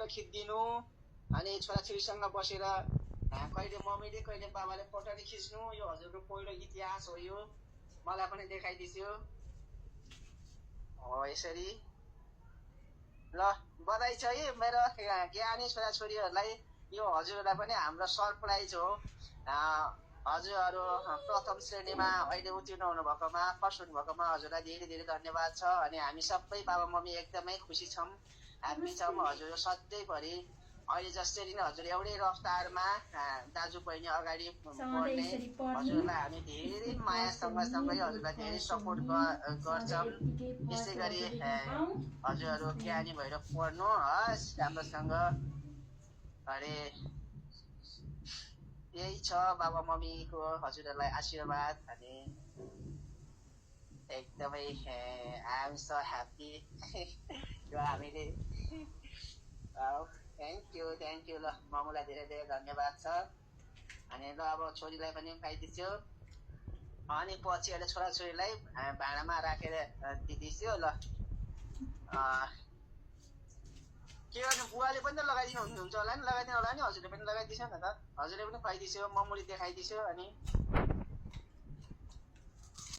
photo खिचिदिनु अनि छोराछोरीसँग बसेर कहिले मम्मीले कहिले बाबाले फोटो खिच्नु यो हजुरको पहिलो इतिहास हो यो मलाई पनि देखाइदियो हो यसरी ल बधाई छ है मेरो ज्ञानी छोराछोरीहरूलाई यो हजुरहरूलाई पनि हाम्रो सरप्राइज हो हजुरहरू प्रथम श्रेणीमा अहिले उत्तीर्ण हुनुभएकोमा फर्स्ट हुनुभएकोमा हजुरलाई धेरै धेरै धन्यवाद छ अनि हामी सबै बाबा मम्मी एकदमै खुसी छौँ ह्याप्पी छौँ हजुर सधैँभरि अहिले जसरी नै हजुर एउटै रफ्तारमा दाजु बहिनी अगाडि बढ्ने हजुरलाई हामी धेरै मायासँगसँगै हजुरलाई धेरै सपोर्ट गर्छौँ यसै गरी हजुरहरू ज्ञानी भएर पढ्नु हस् राम्रोसँग अरे यही छ बाबा मम्मीको हजुरहरूलाई आशीर्वाद अनि एकदमै आइ एम सो ह्याप्पी यो हामीले थ्याङ्क यू ल मामुलाई धेरै धेरै धन्यवाद छ अनि ल अब छोरीलाई पनि खुवाइदिन्छु अनि पछि अहिले छोराछोरीलाई भाँडामा राखेर दिँदैछु ल के गर्नु बुवाले पनि त लगाइदिनु हुन्छ होला नि लगाइदिनु होला नि हजुरले पनि लगाइदिन्छ नि त हजुरले पनि खुवाइदिन्छु मम्मीले देखाइदिन्छु अनि